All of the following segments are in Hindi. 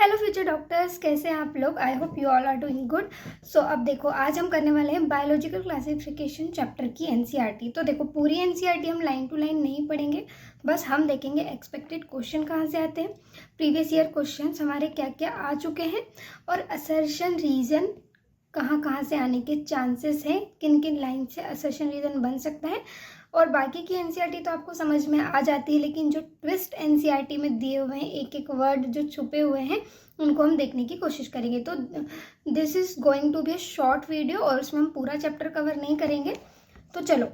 हेलो फ्यूचर डॉक्टर्स, कैसे हैं आप लोग। I hope you all are doing good. So अब देखो, आज हम करने वाले हैं बायोलॉजिकल क्लासिफिकेशन चैप्टर की एनसीईआरटी। तो देखो, पूरी एनसीईआरटी हम लाइन टू लाइन नहीं पढ़ेंगे, बस हम देखेंगे एक्सपेक्टेड क्वेश्चन कहाँ से आते हैं, प्रीवियस ईयर क्वेश्चन हमारे क्या क्या आ चुके हैं, और असर्शन रीजन कहाँ कहाँ से आने के चांसेस हैं, किन किन लाइन से असर्शन रीजन बन सकता है। और बाकी की एनसीईआरटी तो आपको समझ में आ जाती है, लेकिन जो ट्विस्ट एनसीईआरटी में दिए हुए हैं, एक एक वर्ड जो छुपे हुए हैं, उनको हम देखने की कोशिश करेंगे। तो this is going to be a short video और उसमें हम पूरा चैप्टर कवर नहीं करेंगे। तो चलो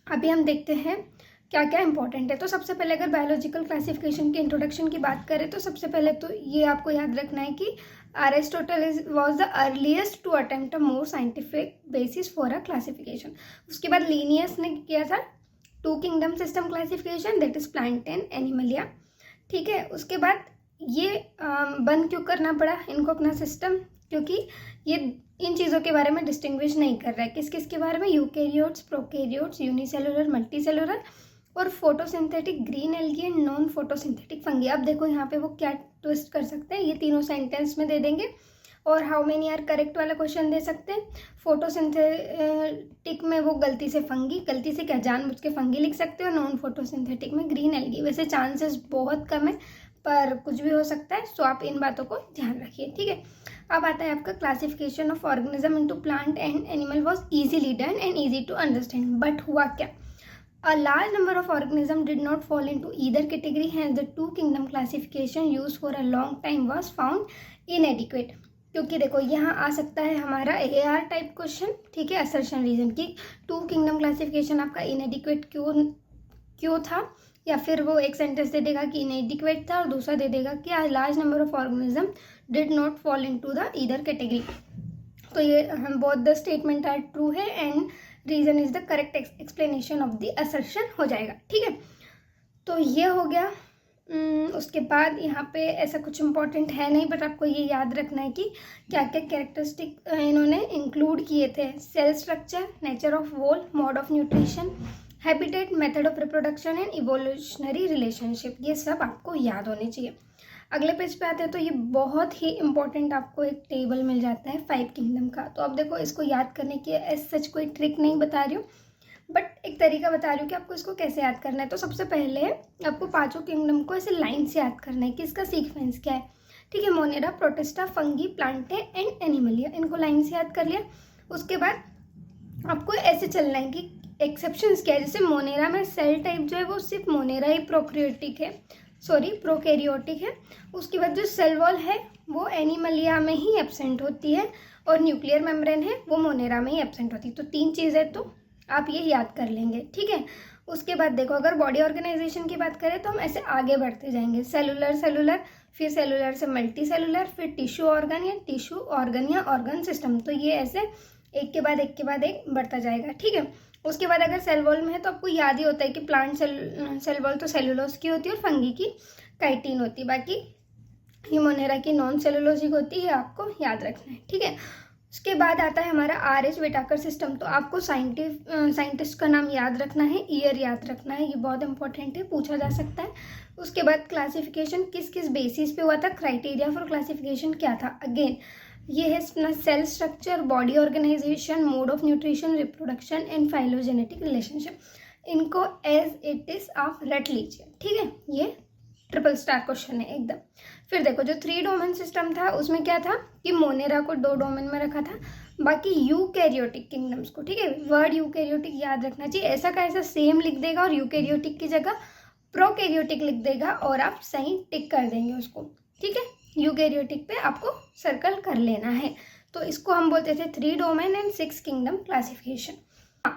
अभी हम देखते हैं क्या क्या इंपॉर्टेंट है। तो सबसे पहले अगर बायोलॉजिकल क्लासिफिकेशन के इंट्रोडक्शन की बात करें तो सबसे पहले तो ये आपको याद रखना है कि Aristotle was the earliest to attempt a more scientific basis for a classification. उसके बाद लीनियस ने किया था two kingdom system classification, that is plant and animalia. ठीक है, उसके बाद ये बंद क्यों करना पड़ा इनको अपना सिस्टम, क्योंकि ये इन चीज़ों के बारे में डिस्टिंग्विश नहीं कर रहा है। किस किस के बारे में, यूकैरियोट्स, प्रोकैरियोट्स, यूनिसेलुलर, मल्टीसेलुलर और photosynthetic green algae and non photosynthetic fungi. अब देखो यहाँ पे वो क्या ट्विस्ट कर सकते हैं, ये तीनों सेंटेंस में दे देंगे और हाउ मेनी आर करेक्ट वाला क्वेश्चन दे सकते हैं। फोटोसिंथेटिक में वो गलती से फंगी, गलती से क्या जानबूझ के फंगी लिख सकते हो। नॉन फोटोसिंथेटिक में ग्रीन एल्गी। वैसे चांसेस बहुत कम है पर कुछ भी हो सकता है, सो आप इन बातों को ध्यान रखिए। ठीक है, अब आता है आपका classification of organism into plant and animal was easily done and easy to understand, but हुआ क्या, a large number of organisms did not fall into either category, hence the two kingdom classification used for a long time was found inadequate। क्योंकि देखो यहाँ आ सकता है हमारा AR टाइप क्वेश्चन, ठीक है, असर्शन रीजन की टू किंगडम क्लासिफिकेशन आपका इनएडिक्वेट क्यों था, या फिर वो एक सेंटेंस दे देगा कि इनएडिक्वेट था और दूसरा दे देगा कि a large number of organism did not fall into the either category। तो ये हम both the statement are true है and reason is the correct explanation of the assertion हो जाएगा। ठीक है, तो ये हो गया। उसके बाद यहाँ पे ऐसा कुछ इंपॉर्टेंट है नहीं, बट आपको ये याद रखना है कि क्या क्या कैरेक्टरिस्टिक इन्होंने इंक्लूड किए थे। Cell structure, nature of wall, mode of nutrition, habitat, method of reproduction and evolutionary relationship, ये सब आपको याद होने चाहिए। अगले पेज पे आते हैं तो ये बहुत ही इंपॉर्टेंट आपको एक टेबल मिल जाता है 5 किंगडम का। तो अब देखो, इसको याद करने की एज सच कोई ट्रिक नहीं बता रही हूँ, बट एक तरीका बता रही हूँ कि आपको इसको कैसे याद करना है। तो सबसे पहले आपको 5 किंगडम को ऐसे लाइन से याद करना है कि इसका सीक्वेंस क्या है। ठीक है, Monera, protista, fungi, Plantae and Animalia, इनको लाइन से याद कर लिया। उसके बाद आपको ऐसे चलना है कि एक्सेप्शंस क्या है। जैसे मोनेरा में सेल टाइप जो है वो सिर्फ मोनेरा ही प्रोकैरियोटिक है। उसके बाद जो सेल वॉल है वो एनिमलिया में ही एब्सेंट होती है, और न्यूक्लियर मेम्ब्रेन है वो मोनेरा में ही एब्सेंट होती है। तो 3 चीज़ें तो आप ये याद कर लेंगे। ठीक है, उसके बाद देखो, अगर बॉडी ऑर्गेनाइजेशन की बात करें तो हम ऐसे आगे बढ़ते जाएंगे। सेलुलर, फिर सेलुलर से मल्टी सेलुलर, फिर टिश्यू ऑर्गन या टिश्यू ऑर्गन या ऑर्गन सिस्टम। तो ये ऐसे एक के बाद एक बढ़ता जाएगा। ठीक है, उसके बाद अगर सेल वॉल में है तो आपको याद ही होता है कि प्लांट सेल वॉल तो सेलुलोज की होती है और फंगी की काइटिन होती है, बाकी ह्यूमोनेरा की नॉन सेलुलोजिक होती है, आपको याद रखना है। ठीक है, उसके बाद आता है हमारा RH व्हिटाकर सिस्टम। तो आपको साइंटिस्ट का नाम याद रखना है, ईयर याद रखना है, ये बहुत इंपॉर्टेंट है, पूछा जा सकता है। उसके बाद क्लासिफिकेशन किस किस बेसिस पे हुआ था, क्राइटेरिया फॉर क्लासिफिकेशन क्या था। अगेन ये है अपना cell structure, body organisation, mode of nutrition, reproduction and phylogenetic relationship. इनको एज इट इज आप रट लीजिए। ठीक है, ये ट्रिपल स्टार क्वेश्चन है एकदम। फिर देखो, जो 3 डोमेन सिस्टम था उसमें क्या था कि मोनेरा को 2 डोमेन में रखा था, बाकी यूकैरियोटिक किंगडम्स को। ठीक है, वर्ड यूकैरियोटिक याद रखना चाहिए, ऐसा का ऐसा सेम लिख देगा और यूकैरियोटिक की जगह प्रोकैरियोटिक लिख देगा और आप सही टिक कर देंगे उसको। ठीक है, यूकैरियोटिक पे आपको सर्कल कर लेना है। तो इसको हम बोलते थे 3 डोमेन एंड 6 किंगडम क्लासिफिकेशन।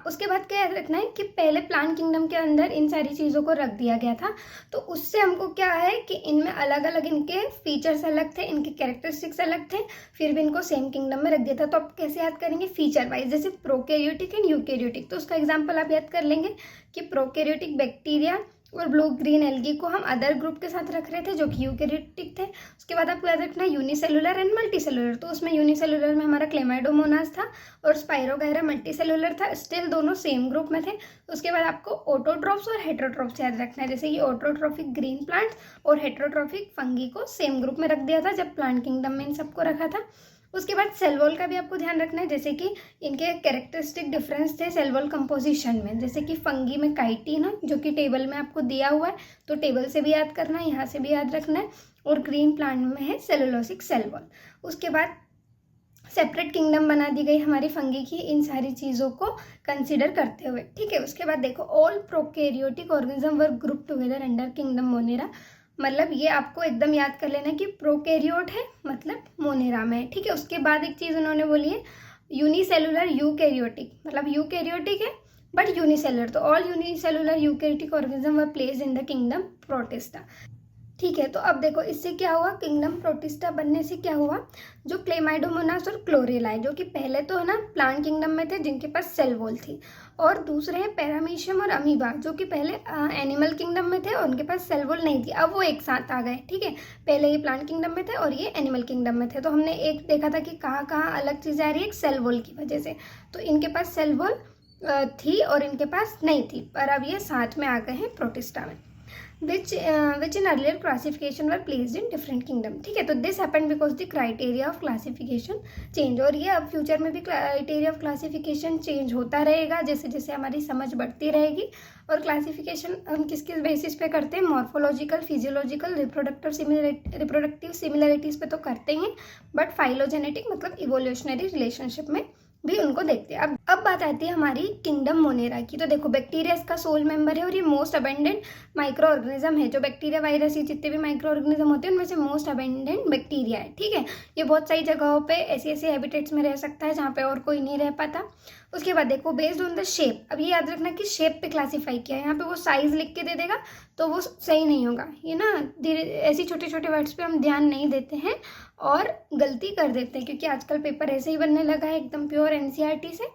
उसके बाद क्या याद रखना है कि पहले प्लांट किंगडम के अंदर इन सारी चीज़ों को रख दिया गया था, तो उससे हमको क्या है कि इनमें अलग अलग इनके फीचर्स अलग थे, इनके कैरेक्टरिस्टिक्स अलग थे, फिर भी इनको सेम किंगडम में रख दिया था। तो आप कैसे याद करेंगे, फीचर वाइज, जैसे प्रोकैरियोटिक एंड यूकैरियोटिक। तो उसका एग्जाम्पल आप याद कर लेंगे कि प्रोकैरियोटिक बैक्टीरिया और ब्लू ग्रीन एल्गी को हम अदर ग्रुप के साथ रख रहे थे जो कि यूकैरियोटिक थे। उसके बाद आपको याद रखना है यूनिसेलुलर एंड मल्टीसेलुलर। तो उसमें यूनिसेलुलर में हमारा क्लेमाइडोमोनास था और स्पाइरोगायरा मल्टीसेलुलर था, स्टिल दोनों सेम ग्रुप में थे। उसके बाद आपको ऑटोट्रॉफ्स और हेटेरोट्रॉफ्स याद रखना है, जैसे कि ऑटोट्रॉफिक ग्रीन प्लांट्स और हेटेरोट्रॉफिक फंगी को सेम ग्रुप में रख दिया था जब प्लांट किंगडम में इन सबको रखा था। उसके बाद सेल वॉल का भी आपको ध्यान रखना है, जैसे कि इनके कैरेक्टरिस्टिक डिफरेंस थे सेल वॉल कंपोजिशन में। जैसे कि फंगी में काइटिन है जो कि टेबल में आपको दिया हुआ है, तो टेबल से भी याद करना है, यहाँ से भी याद रखना है। और ग्रीन प्लांट में है सेलुलोसिक सेल वॉल। उसके बाद सेपरेट किंगडम बना दी गई हमारी फंगी की, इन सारी चीज़ों को कंसिडर करते हुए, ठीक है। उसके बाद देखो all prokaryotic organism were group together under kingdom Monera. मतलब ये आपको एकदम याद कर लेना कि प्रोकैरियोट है मतलब मोनेरा में है, ठीक है। उसके बाद एक चीज़ उन्होंने बोली है यूनिसेलुलर यूकैरियोटिक, मतलब यूकैरियोटिक है बट यूनिसेलुलर। तो all unicellular eukaryotic organism were placed in the kingdom protista, ठीक है। तो अब देखो इससे क्या हुआ, किंगडम प्रोटिस्टा बनने से क्या हुआ, जो क्लेमाइडोमोनास और क्लोरेला है जो कि पहले तो है ना प्लांट किंगडम में थे जिनके पास सेल वॉल थी, और दूसरे हैं पैरामीशियम और अमीबा जो कि पहले एनिमल किंगडम में थे और उनके पास सेल वॉल नहीं थी। अब वो एक साथ आ गए, ठीक है। पहले ये प्लांट किंगडम में थे और ये एनिमल किंगडम में थे। तो हमने एक देखा था कि कहाँ कहाँ अलग चीज़ें आ रही है, एक सेल वॉल की वजह से। तो इनके पास सेल वॉल थी और इनके पास नहीं थी, पर अब ये साथ में आ गए हैं प्रोटिस्टा में। which in earlier classification were placed in different kingdom, ठीक है। तो this happened because the criteria of classification change, और ये अब फ्यूचर में भी criteria of classification चेंज होता रहेगा जैसे जैसे हमारी समझ बढ़ती रहेगी। और क्लासिफिकेशन हम किस किस बेसिस पे करते हैं, मॉर्फोलॉजिकल, फिजियोलॉजिकल, रिप्रोडक्टिव सिमिलरिटीज़ पे तो करते ही हैं, बट फाइलोजेनेटिक मतलब इवोल्यूशनरी रिलेशनशिप में भी उनको देखते हैं। अब बात आती है हमारी किंगडम मोनेरा की। तो देखो बैक्टीरिया इसका सोल मेंबर है और ये मोस्ट अबेंडेंट माइक्रो ऑर्गेनिज्म है। जो बैक्टीरिया वायरस ये जितने भी माइक्रो ऑर्गेनिज्म होते हैं उनमें से मोस्ट अबेंडेंट बैक्टीरिया है, ठीक है। ये बहुत सारी जगहों पे ऐसी ऐसी हैबिटेट्स में रह सकता है जहाँ पे और कोई नहीं रह पाता। उसके बाद देखो बेस्ड ऑन द शेप, अब ये याद रखना कि शेप पे क्लासीफाई किया है। यहाँ पे वो साइज लिख के दे देगा तो वो सही नहीं होगा, ये ना धीरे ऐसी छोटे छोटे वर्ड्स पे हम ध्यान नहीं देते हैं और गलती कर देते हैं, क्योंकि आजकल पेपर ऐसे ही बनने लगा है एकदम प्योर एनसीईआरटी से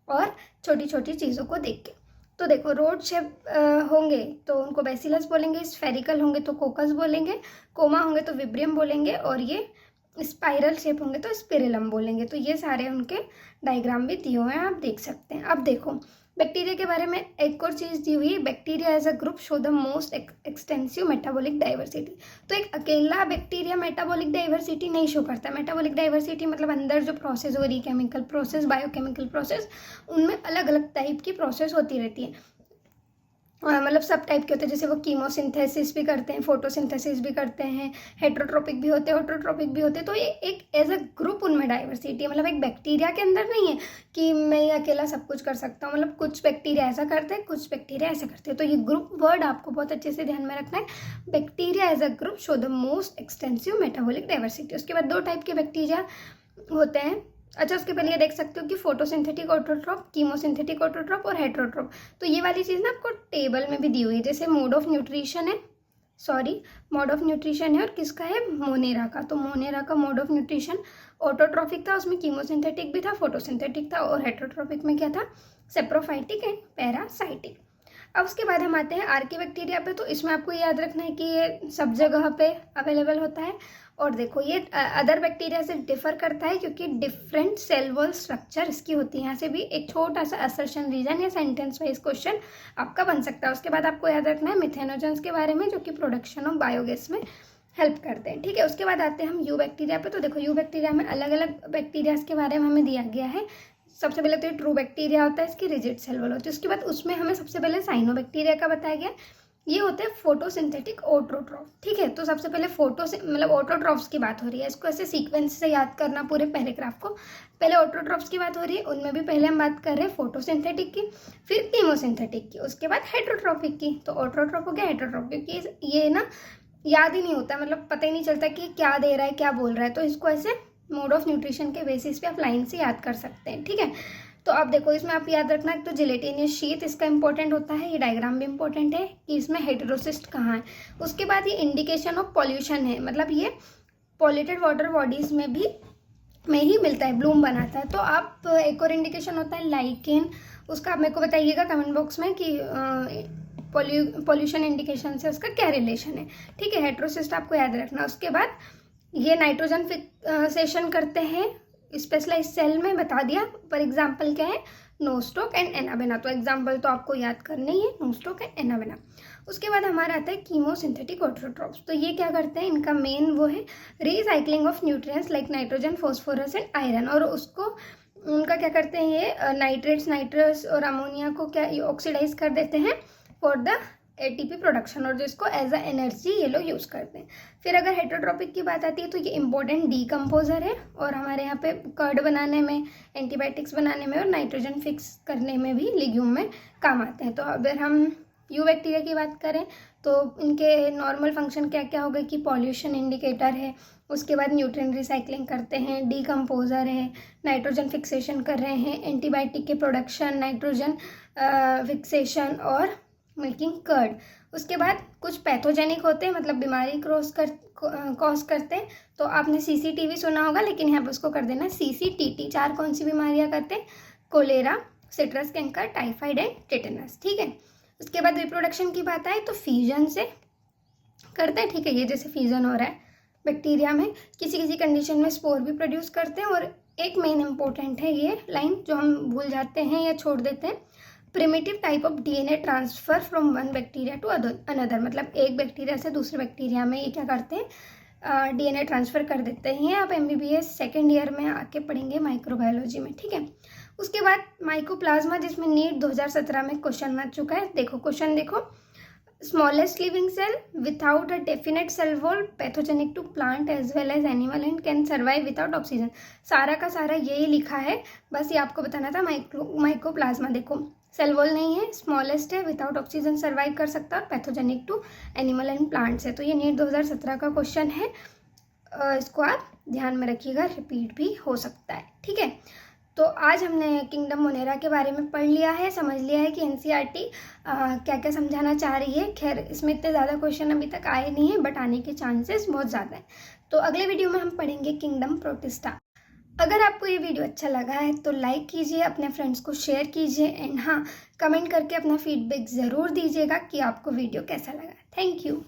और छोटी छोटी चीज़ों को देख के। तो देखो रोड शेप होंगे तो उनको बैसिलस बोलेंगे, स्फेरिकल होंगे तो कोकस बोलेंगे, कोमा होंगे तो विब्रियम बोलेंगे, और ये स्पाइरल शेप होंगे तो स्पिरिलम बोलेंगे। तो ये सारे उनके डायग्राम भी दिए हुए हैं, आप देख सकते हैं। अब देखो बैक्टीरिया के बारे में एक और चीज़ दी हुई है, bacteria as a group show the most extensive metabolic diversity. तो एक अकेला बैक्टीरिया मेटाबॉलिक डाइवर्सिटी नहीं शो करता। मेटाबॉलिक डाइवर्सिटी मतलब अंदर जो प्रोसेस हो रही है, केमिकल प्रोसेस, बायोकेमिकल प्रोसेस, उनमें अलग अलग टाइप की प्रोसेस होती रहती है। मतलब सब टाइप के होते हैं, जैसे वो कीमोसिंथेसिस भी करते हैं, फोटोसिंथेसिस भी करते हैं, हेट्रोट्रोपिक भी होते हैं, ऑटोट्रोपिक भी होते हैं। तो ये एक एज अ ग्रुप उनमें डाइवर्सिटी है। मतलब एक बैक्टीरिया के अंदर नहीं है कि मैं ये अकेला सब कुछ कर सकता हूँ। मतलब कुछ बैक्टीरिया ऐसा करते हैं, कुछ बैक्टीरिया ऐसा करते हैं। तो ये ग्रुप वर्ड आपको बहुत अच्छे से ध्यान में रखना है। Bacteria as a group show the most extensive metabolic diversity. उसके बाद दो टाइप के बैक्टीरिया होते हैं। अच्छा उसके पहले ये देख सकते हो कि फोटोसिंथेटिक ऑटोट्रॉप, कीमोसिंथेटिक ऑटोट्रॉप और हेट्रोट्रॉप। तो ये वाली चीज़ ना आपको टेबल में भी दी हुई है। जैसे मोड ऑफ न्यूट्रिशन है और किसका है, मोनेरा का। तो मोनेरा का मोड ऑफ न्यूट्रिशन ऑटोट्रॉफिक था, उसमें कीमोसिंथेटिक भी था, फोटोसिंथेटिक था, और हेट्रोट्रॉपिक में क्या था, सेप्रोफाइटिक एंड पैरासाइटिक। अब उसके बाद हम आते हैं आर्कीबैक्टीरिया पे। तो इसमें आपको याद रखना है कि ये सब जगह पे अवेलेबल होता है। और देखो ये अदर बैक्टीरिया से डिफर करता है क्योंकि डिफरेंट सेल वॉल स्ट्रक्चर इसकी होती है। यहाँ से भी एक छोटा सा असर्शन रीजन या सेंटेंस वाइज क्वेश्चन आपका बन सकता है। उसके बाद आपको याद रखना है मिथेनोजेंस के बारे में, जो कि प्रोडक्शन ऑफ बायोगैस में हेल्प करते हैं, ठीक है। उसके बाद आते हैं हम यू बैक्टीरिया पे। तो देखो यू बैक्टीरिया में अलग अलग बैक्टीरियाज के बारे में हमें दिया गया है। सबसे पहले तो ये ट्रू बैक्टीरिया होता है, इसकी रिजिड सेल वॉल होती है। उसके बाद उसमें हमें सबसे पहले साइनो बैक्टीरिया का बताया गया, ये होते हैं फोटोसिंथेटिक ऑटोट्रॉफ, ठीक है। तो सबसे पहले मतलब ऑटोट्रॉफ्स की बात हो रही है, इसको ऐसे सीक्वेंस से याद करना पूरे पैराग्राफ को। पहले ऑटोट्रॉफ्स की बात हो रही है, उनमें भी पहले हम बात कर रहे हैं फोटोसिंथेटिक की, फिर कीमोसिंथेटिक की, उसके बाद हेट्रोट्रॉपिक की। तो ऑटोट्रॉफ हो गया, हेट्रोट्रॉपिक की ये ना याद ही नहीं होता, मतलब पता ही नहीं चलता कि क्या दे रहा है क्या बोल रहा है। तो इसको ऐसे मोड ऑफ न्यूट्रिशन के बेसिस पे आप लाइन से याद कर सकते हैं, ठीक है। तो अब देखो इसमें आप याद रखना है तो जिलेटिनियस शीथ इसका इंपॉर्टेंट होता है, ये डायग्राम भी इंपॉर्टेंट है कि इसमें हेटेरोसिस्ट कहाँ है। उसके बाद ये इंडिकेशन ऑफ पॉल्यूशन है, मतलब ये पॉल्यूटेड वाटर बॉडीज में ही मिलता है, ब्लूम बनाता है। तो आप एक और इंडिकेशन होता है लाइकेन, उसका आप मेरे को बताइएगा कमेंट बॉक्स में कि पॉल्यूशन इंडिकेशन से उसका क्या रिलेशन है, ठीक है। हेटेरोसिस्ट आपको याद रखना। उसके बाद ये नाइट्रोजन फिक्सेशन करते हैं स्पेशलाइज सेल में, बता दिया। फॉर एग्जाम्पल क्या है, नोस्टोक एंड एनाबेना, तो एग्जाम्पल तो आपको याद करना ही है, नोस्टोक एंड एनाबेना। उसके बाद हमारा आता है कीमोसिंथेटिक ऑटोट्रोप्स। तो ये क्या करते हैं, इनका मेन वो है recycling of nutrients like nitrogen, phosphorus and iron, और उसको उनका क्या करते हैं, ये नाइट्रेट्स, नाइट्रस और अमोनिया को क्या ऑक्सीडाइज कर देते हैं फॉर द एटीपी प्रोडक्शन, और जिसको एज अ एनर्जी ये लोग यूज़ करते हैं। फिर अगर हेटरोट्रॉपिक की बात आती है तो ये इंपॉर्टेंट डीकम्पोजर है, और हमारे यहाँ पे कर्ड बनाने में, एंटीबायोटिक्स बनाने में और नाइट्रोजन फिक्स करने में भी लिग्यूम में काम आते हैं। तो अगर हम यू बैक्टीरिया की बात करें तो इनके नॉर्मल फंक्शन क्या क्या हो गए कि पॉल्यूशन इंडिकेटर है, उसके बाद न्यूट्रिएंट रिसाइकलिंग करते हैं, डीकम्पोजर है, नाइट्रोजन फिक्सेशन कर रहे हैं, एंटीबायोटिक के प्रोडक्शन, नाइट्रोजन फिक्सेशन और मेकिंग कर्ड। उसके बाद कुछ पैथोजेनिक होते हैं, मतलब बीमारी कॉज करते हैं। तो आपने सीसीटीवी सुना होगा, लेकिन यहाँ पर उसको कर देना सीसीटीटी। 4 कौन सी बीमारियाँ करते हैं, cholera, citrus canker, typhoid and tetanus, ठीक है। उसके बाद रिप्रोडक्शन की बात आए तो फ्यूजन से करते हैं, ठीक है। ये जैसे फ्यूजन हो रहा है बैक्टीरिया में, किसी किसी कंडीशन में स्पोर भी प्रोड्यूस करते हैं। और एक मेन इंपॉर्टेंट है ये लाइन जो हम भूल जाते हैं या छोड़ देते हैं, primitive type of DNA transfer from one bacteria to another, मतलब एक बैक्टीरिया से दूसरे बैक्टीरिया में ये क्या करते हैं, डीएनए ट्रांसफर कर देते हैं। आप एमबीबीएस सेकेंड ईयर में आके पढ़ेंगे माइक्रोबायोलॉजी में, ठीक है। उसके बाद माइकोप्लाज्मा, जिसमें नीट 2017 में क्वेश्चन आ चुका है। देखो क्वेश्चन देखो, smallest living cell without a definite cell wall, pathogenic to plant as well as animal and can survive without oxygen. सारा का सारा यही लिखा है, बस ये आपको बताना था। माइकोप्लाज्मा देखो सेल वॉल नहीं है, स्मॉलेस्ट है, विदाउट ऑक्सीजन सर्वाइव कर सकता है, और pathogenic to animal and plants है। तो ये नीट 2017 का क्वेश्चन है, इसको आप ध्यान में रखिएगा, रिपीट भी हो सकता है, ठीक है। तो आज हमने किंगडम मोनेरा के बारे में पढ़ लिया है, समझ लिया है कि एनसीईआरटी क्या क्या समझाना चाह रही है। खैर इसमें इतने ज़्यादा क्वेश्चन अभी तक आए नहीं हैं, बट आने के चांसेस बहुत ज़्यादा हैं। तो अगले वीडियो में हम पढ़ेंगे किंगडम प्रोटिस्टा। अगर आपको ये वीडियो अच्छा लगा है तो लाइक कीजिए, अपने फ्रेंड्स को शेयर कीजिए, एंड हाँ, कमेंट करके अपना फीडबैक ज़रूर दीजिएगा कि आपको वीडियो कैसा लगा। Thank you.